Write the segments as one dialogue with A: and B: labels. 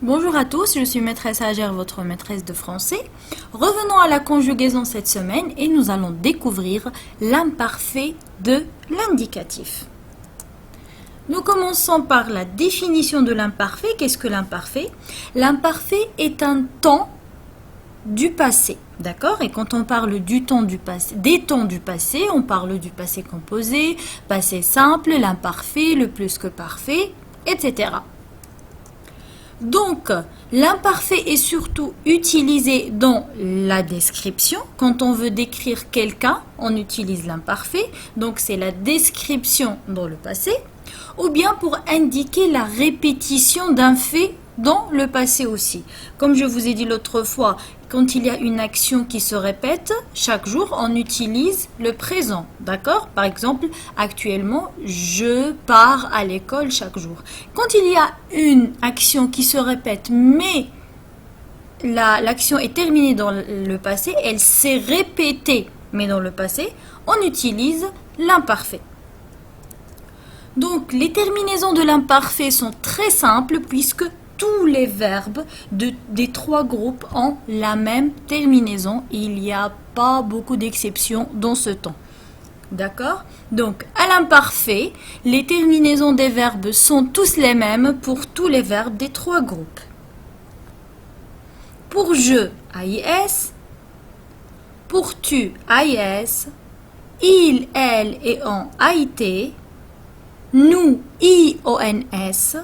A: Bonjour à tous, je suis maîtresse Hajer, votre maîtresse de français. Revenons à la conjugaison cette semaine et nous allons découvrir l'imparfait de l'indicatif. Nous commençons par la définition de l'imparfait. Qu'est-ce que l'imparfait? L'imparfait est un temps du passé, d'accord? Et quand on parle du temps du passé, des temps du passé, on parle du passé composé, passé simple, l'imparfait, le plus que parfait, etc. Donc, l'imparfait est surtout utilisé dans la description. Quand on veut décrire quelqu'un, on utilise l'imparfait. Donc, c'est la description dans le passé. Ou bien pour indiquer la répétition d'un fait dans le passé aussi. Comme je vous ai dit l'autre fois, quand il y a une action qui se répète, chaque jour, on utilise le présent. D'accord? Par exemple, actuellement, je pars à l'école chaque jour. Quand il y a une action qui se répète, mais l'action est terminée dans le passé, elle s'est répétée, mais dans le passé, on utilise l'imparfait. Donc, les terminaisons de l'imparfait sont très simples puisque tous les verbes des trois groupes ont la même terminaison. Il n'y a pas beaucoup d'exceptions dans ce temps. D'accord? Donc, à l'imparfait, les terminaisons des verbes sont tous les mêmes pour tous les verbes des trois groupes. Pour je, AIS. Pour tu, AIS. Il, elle et on, AIT. Nous, IONS.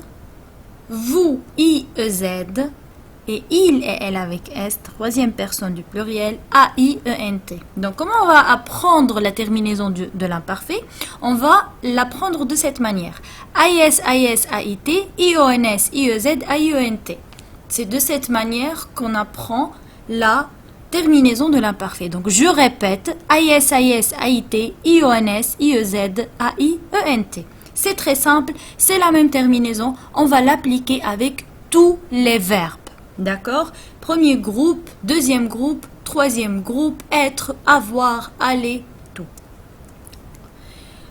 A: Vous, IEZ, et il et elle avec S, troisième personne du pluriel, AIENT. Donc, comment on va apprendre la terminaison de l'imparfait? On va l'apprendre de cette manière. AIS, AIS, AIT, IONS, IEZ, AIENT. C'est de cette manière qu'on apprend la terminaison de l'imparfait. Donc, je répète, AIS, AIS, AIT, IONS, IEZ, AIENT. C'est très simple, c'est la même terminaison, on va l'appliquer avec tous les verbes. D'accord? Premier groupe, deuxième groupe, troisième groupe, être, avoir, aller, tout.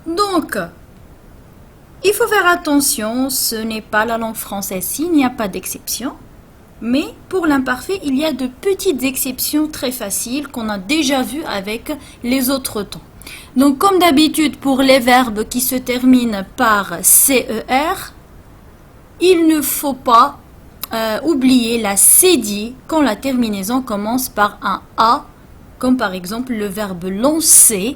A: Donc, il faut faire attention, ce n'est pas la langue française s'il n'y a pas d'exception. Mais pour l'imparfait, il y a de petites exceptions très faciles qu'on a déjà vues avec les autres temps. Donc, comme d'habitude, pour les verbes qui se terminent par CER, il ne faut pas oublier la cédille quand la terminaison commence par un A, comme par exemple le verbe lancer.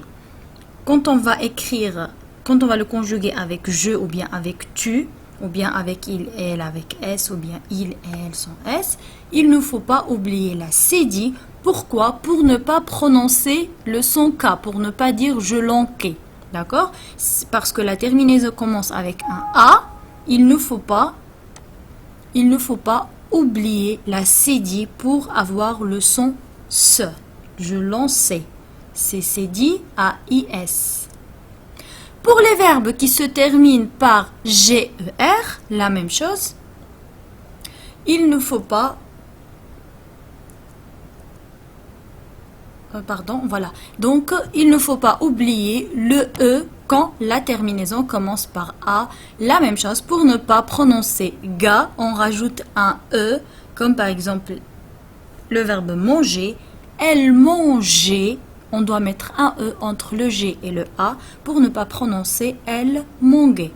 A: Quand on va le conjuguer avec je ou bien avec tu, ou bien avec il, elle avec S, ou bien il, elle sans S, il ne faut pas oublier la cédille. Pourquoi? Pour ne pas prononcer le son K, pour ne pas dire je l'enquais. D'accord? Parce que la terminaison commence avec un A, il ne faut pas oublier la cédille pour avoir le son SE. Je lançais. C'est cédille AIS. Pour les verbes qui se terminent par GER, la même chose, il ne faut pas Donc, il ne faut pas oublier le E quand la terminaison commence par A. La même chose, pour ne pas prononcer ga, on rajoute un E, comme par exemple le verbe manger. Elle mangeait, on doit mettre un E entre le G et le A pour ne pas prononcer elle manguait.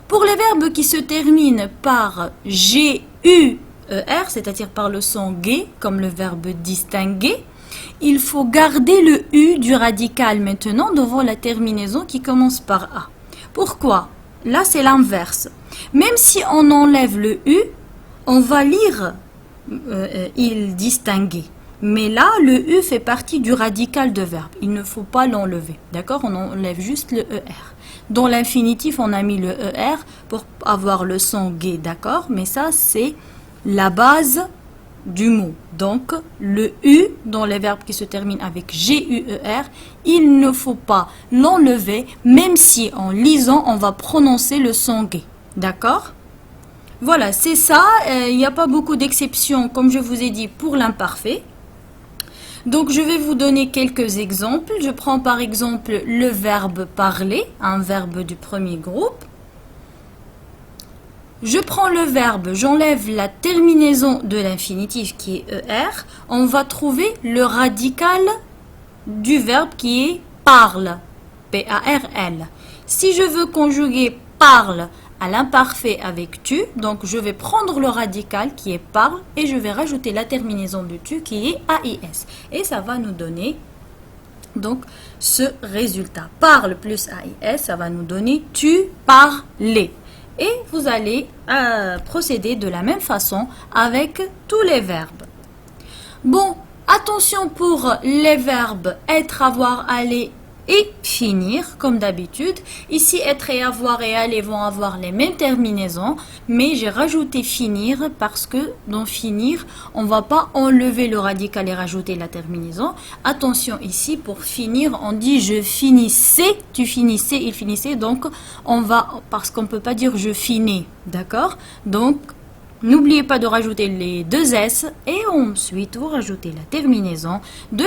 A: Pour les verbes qui se terminent par G-U-E-R, c'est-à-dire par le son gai, comme le verbe distinguer, il faut garder le U du radical maintenant devant la terminaison qui commence par A. Pourquoi? Là, c'est l'inverse. Même si on enlève le U, on va lire il distinguer. Mais là, le U fait partie du radical de verbe. Il ne faut pas l'enlever. D'accord? On enlève juste le ER. Dans l'infinitif, on a mis le ER pour avoir le son gai. D'accord? Mais ça, c'est la base du mot. Donc, le U dans les verbes qui se terminent avec G-U-E-R, il ne faut pas l'enlever, même si en lisant, on va prononcer le son gai. D'accord? Voilà, c'est ça. Il n'y a pas beaucoup d'exceptions, comme je vous ai dit, pour l'imparfait. Donc, je vais vous donner quelques exemples. Je prends par exemple le verbe parler, un verbe du premier groupe. Je prends le verbe, j'enlève la terminaison de l'infinitif qui est ER. On va trouver le radical du verbe qui est parle, P-A-R-L. Si je veux conjuguer parle à l'imparfait avec tu, donc je vais prendre le radical qui est parle et je vais rajouter la terminaison de tu qui est AIS. Et ça va nous donner donc ce résultat. Parle plus AIS, ça va nous donner tu parlais. Et vous allez procéder de la même façon avec tous les verbes. Bon, attention pour les verbes être, avoir, aller et finir, comme d'habitude. Ici, être et avoir et aller vont avoir les mêmes terminaisons, mais j'ai rajouté finir parce que dans finir, on ne va pas enlever le radical et rajouter la terminaison. Attention ici, pour finir, on dit je finissais, tu finissais, il finissait, donc on va, parce qu'on ne peut pas dire je finis, d'accord? Donc, n'oubliez pas de rajouter les deux S et ensuite vous rajoutez la terminaison de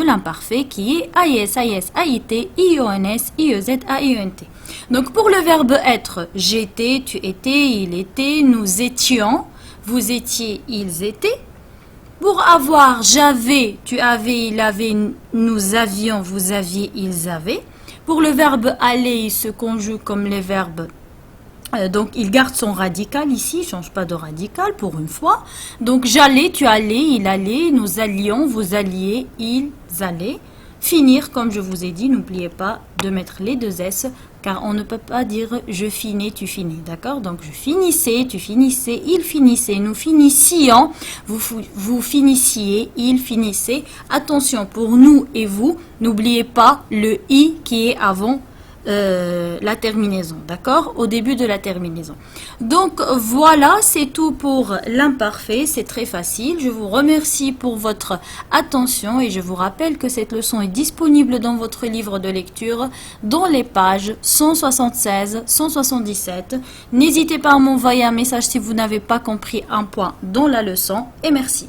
A: l'imparfait qui est AIS, AIS, AIT, IONS, IEZ, AIENT. Donc pour le verbe être, j'étais, tu étais, il était, nous étions, vous étiez, ils étaient. Pour avoir, j'avais, tu avais, il avait, nous avions, vous aviez, ils avaient. Pour le verbe aller, il se conjugue comme les verbes. Donc, il garde son radical ici, il ne change pas de radical pour une fois. Donc, j'allais, tu allais, il allait, nous allions, vous alliez, ils allaient. Finir, comme je vous ai dit, n'oubliez pas de mettre les deux S, car on ne peut pas dire je finis, tu finis, d'accord? Donc, je finissais, tu finissais, il finissait, nous finissions, vous finissiez, il finissait. Attention, pour nous et vous, n'oubliez pas le I qui est avant la terminaison, d'accord, au début de la terminaison. Donc voilà, c'est tout pour l'imparfait, c'est très facile. Je vous remercie pour votre attention et je vous rappelle que cette leçon est disponible dans votre livre de lecture dans les pages 176, 177. N'hésitez pas à m'envoyer un message si vous n'avez pas compris un point dans la leçon et merci.